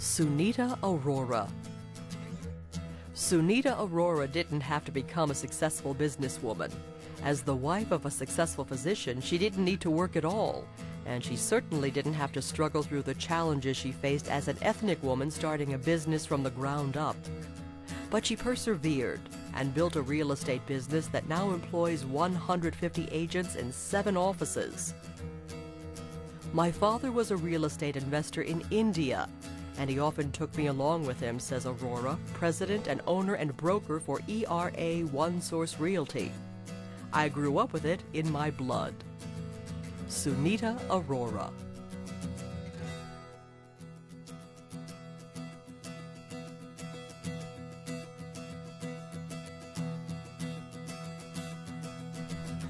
Sunita Arora. Sunita Arora didn't have to become a successful businesswoman. As the wife of a successful physician, she didn't need to work at all, and she certainly didn't have to struggle through the challenges she faced as an ethnic woman starting a business from the ground up. But she persevered and built a real estate business that now employs 150 agents in 7 offices. My father was a real estate investor in India, and he often took me along with him, says Arora, president and owner and broker for ERA One Source Realty. I grew up with it in my blood. Sunita Arora.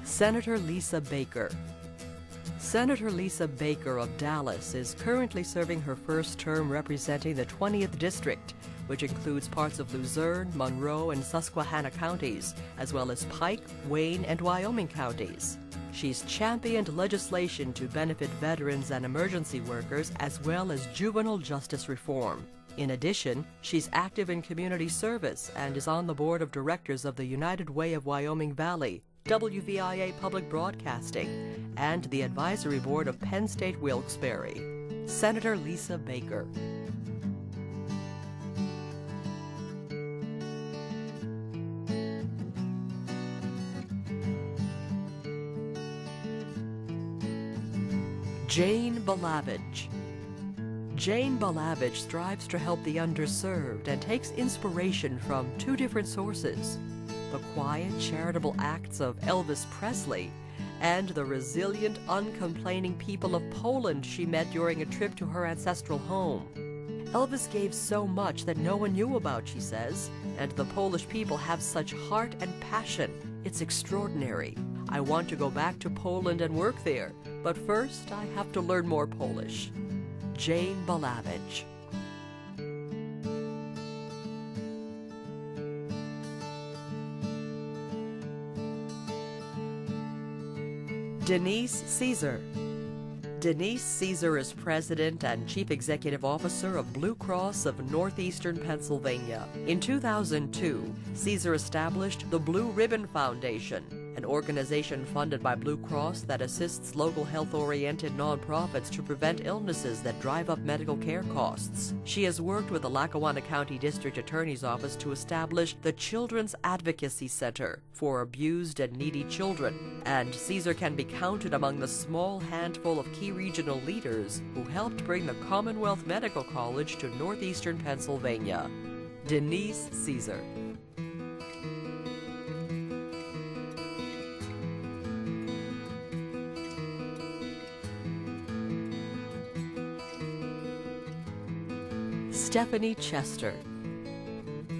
Senator Lisa Baker. Senator Lisa Baker of Dallas is currently serving her first term representing the 20th District, which includes parts of Luzerne, Monroe, and Susquehanna counties, as well as Pike, Wayne, and Wyoming counties. She's championed legislation to benefit veterans and emergency workers, as well as juvenile justice reform. In addition, she's active in community service and is on the board of directors of the United Way of Wyoming Valley, WVIA Public Broadcasting, and the advisory board of Penn State Wilkes-Barre. Senator Lisa Baker. Jane Vlavich. Jane Vlavich strives to help the underserved and takes inspiration from 2 different sources: the quiet, charitable acts of Elvis Presley and the resilient, uncomplaining people of Poland she met during a trip to her ancestral home. Elvis gave so much that no one knew about, she says, and the Polish people have such heart and passion. It's extraordinary. I want to go back to Poland and work there, but first I have to learn more Polish. Jane Vlavich. Denise Cesar. Denise Cesar is President and Chief Executive Officer of Blue Cross of Northeastern Pennsylvania. In 2002, Cesar established the Blue Ribbon Foundation, an organization funded by Blue Cross that assists local health-oriented nonprofits to prevent illnesses that drive up medical care costs. She has worked with the Lackawanna County District Attorney's Office to establish the Children's Advocacy Center for abused and needy children, and Cesar can be counted among the small handful of key regional leaders who helped bring the Commonwealth Medical College to northeastern Pennsylvania. Denise Cesar. Stephanie Chester.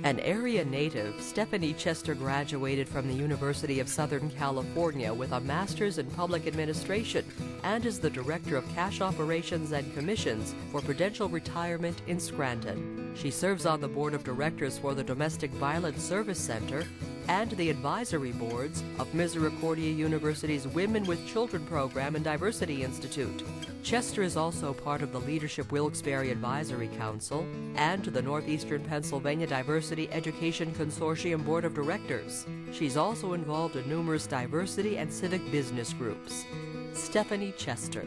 An area native, Stephanie Chester graduated from the University of Southern California with a master's in public administration and is the director of cash operations and commissions for Prudential Retirement in Scranton. She serves on the board of directors for the Domestic Violence Service Center and the advisory boards of Misericordia University's Women with Children Program and Diversity Institute. Chester is also part of the Leadership Wilkes-Barre Advisory Council and the Northeastern Pennsylvania Diversity Education Consortium Board of Directors. She's also involved in numerous diversity and civic business groups. Stephanie Chester.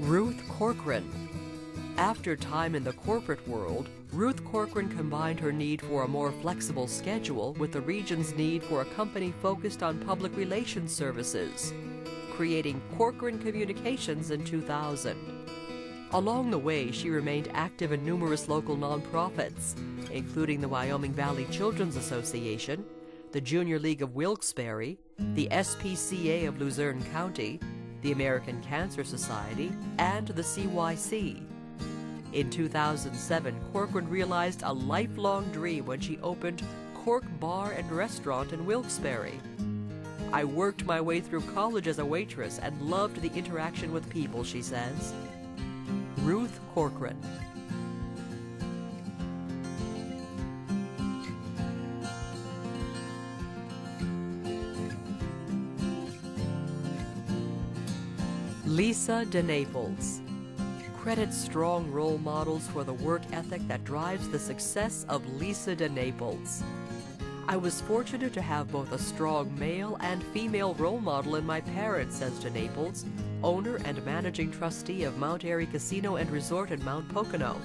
Ruth Corcoran. After time in the corporate world, Ruth Corcoran combined her need for a more flexible schedule with the region's need for a company focused on public relations services, creating Corcoran Communications in 2000. Along the way, she remained active in numerous local nonprofits, including the Wyoming Valley Children's Association, the Junior League of Wilkes-Barre, the SPCA of Luzerne County, the American Cancer Society, and the CYC. In 2007, Corcoran realized a lifelong dream when she opened Cork Bar and Restaurant in Wilkes-Barre. I worked my way through college as a waitress and loved the interaction with people, she says. Ruth Corcoran. Lisa DeNaples. Credit strong role models for the work ethic that drives the success of Lisa DeNaples. I was fortunate to have both a strong male and female role model in my parents, says DeNaples, owner and managing trustee of Mount Airy Casino and Resort in Mount Pocono.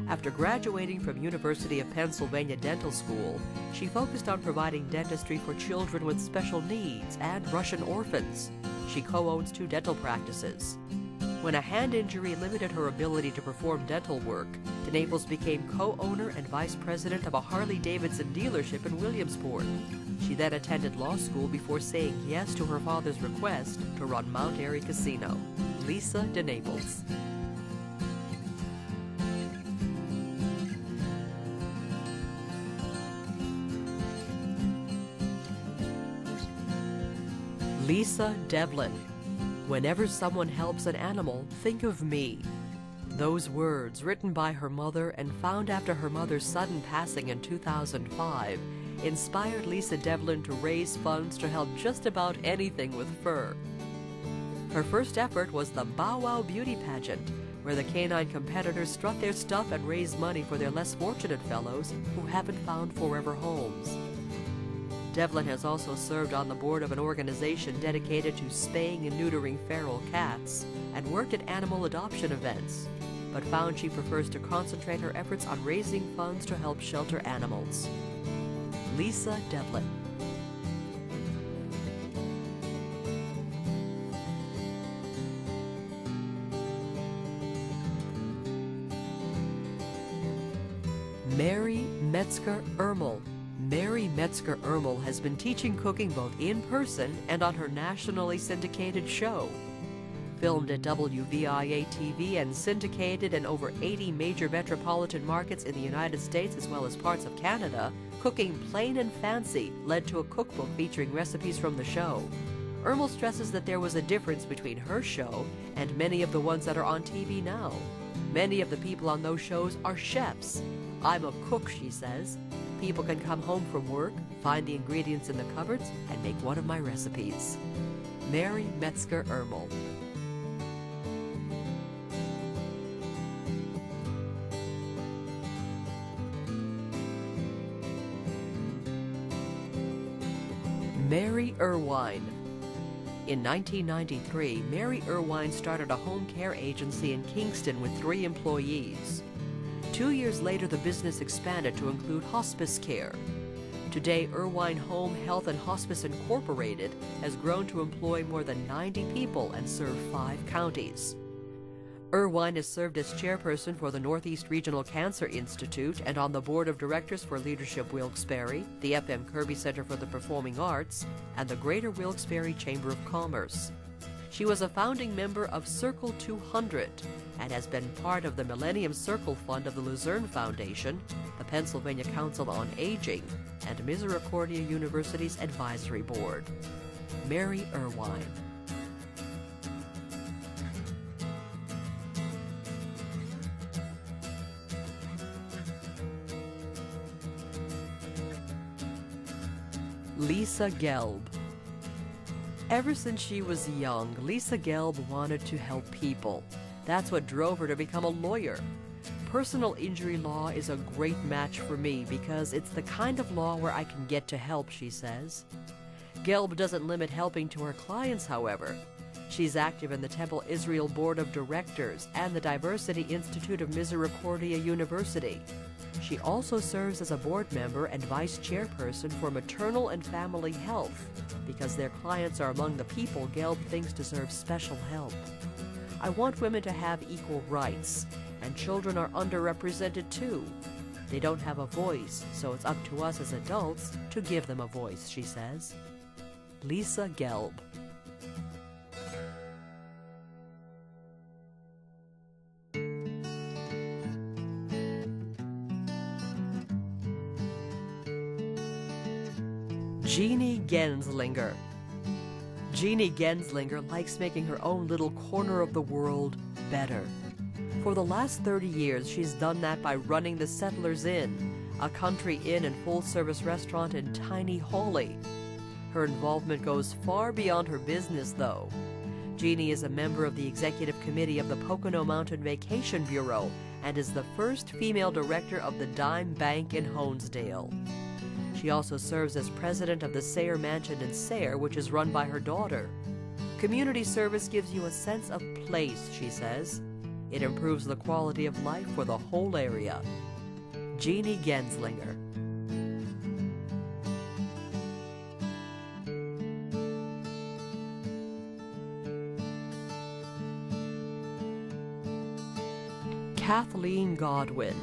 After graduating from University of Pennsylvania Dental School, she focused on providing dentistry for children with special needs and Russian orphans. She co-owns 2 dental practices. When a hand injury limited her ability to perform dental work, DeNaples became co-owner and vice president of a Harley-Davidson dealership in Williamsport. She then attended law school before saying yes to her father's request to run Mount Airy Casino. Lisa DeNaples. Lisa Devlin. Whenever someone helps an animal, think of me. Those words, written by her mother and found after her mother's sudden passing in 2005, inspired Lisa Devlin to raise funds to help just about anything with fur. Her first effort was the Bow Wow Beauty Pageant, where the canine competitors strut their stuff and raise money for their less fortunate fellows who haven't found forever homes. Devlin has also served on the board of an organization dedicated to spaying and neutering feral cats and worked at animal adoption events, but found she prefers to concentrate her efforts on raising funds to help shelter animals. Lisa Devlin. Mary Metzker Ermel. Mary Metzker Ermel has been teaching cooking both in person and on her nationally syndicated show. Filmed at WVIA-TV and syndicated in over 80 major metropolitan markets in the United States as well as parts of Canada, Cooking Plain and Fancy led to a cookbook featuring recipes from the show. Ermel stresses that there was a difference between her show and many of the ones that are on TV now. Many of the people on those shows are chefs. I'm a cook, she says. People can come home from work, find the ingredients in the cupboards, and make one of my recipes. Mary Metzker Ermel. Mary Irwin. In 1993, Mary Irwin started a home care agency in Kingston with 3 employees. 2 years later, the business expanded to include hospice care. Today, Irwin Home Health and Hospice Incorporated has grown to employ more than 90 people and serve 5 counties. Irwin has served as chairperson for the Northeast Regional Cancer Institute and on the board of directors for Leadership Wilkes-Barre, the F.M. Kirby Center for the Performing Arts, and the Greater Wilkes-Barre Chamber of Commerce. She was a founding member of Circle 200 and has been part of the Millennium Circle Fund of the Luzerne Foundation, the Pennsylvania Council on Aging, and Misericordia University's Advisory Board. Mary Irwin. Lisa Gelb. Ever since she was young, Lisa Gelb wanted to help people. That's what drove her to become a lawyer. Personal injury law is a great match for me because it's the kind of law where I can get to help, she says. Gelb doesn't limit helping to her clients, however. She's active in the Temple Israel Board of Directors and the Diversity Institute of Misericordia University. She also serves as a board member and vice chairperson for Maternal and Family Health because their clients are among the people Gelb thinks deserve special help. I want women to have equal rights, and children are underrepresented too. They don't have a voice, so it's up to us as adults to give them a voice, she says. Lisa Gelb. Jeannie Genzlinger. Jeannie Genzlinger likes making her own little corner of the world better. For the last 30 years, she's done that by running the Settlers Inn, a country inn and full-service restaurant in tiny Hawley. Her involvement goes far beyond her business, though. Jeannie is a member of the executive committee of the Pocono Mountain Vacation Bureau and is the first female director of the Dime Bank in Honesdale. She also serves as president of the Sayre Mansion in Sayre, which is run by her daughter. Community service gives you a sense of place, she says. It improves the quality of life for the whole area. Jeannie Genzlinger. Kathleen Godwin.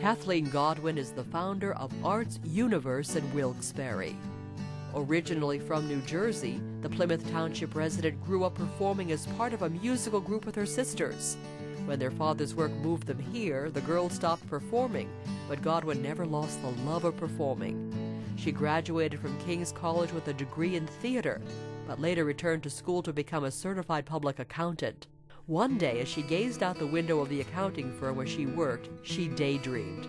Kathleen Godwin is the founder of Arts Universe in Wilkes-Barre. Originally from New Jersey, the Plymouth Township resident grew up performing as part of a musical group with her sisters. When their father's work moved them here, the girls stopped performing, but Godwin never lost the love of performing. She graduated from King's College with a degree in theater, but later returned to school to become a certified public accountant. One day, as she gazed out the window of the accounting firm where she worked, she daydreamed.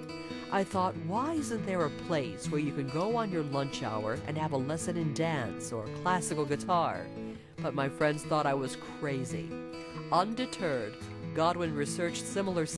I thought, why isn't there a place where you can go on your lunch hour and have a lesson in dance or classical guitar? But my friends thought I was crazy. Undeterred, Godwin researched similar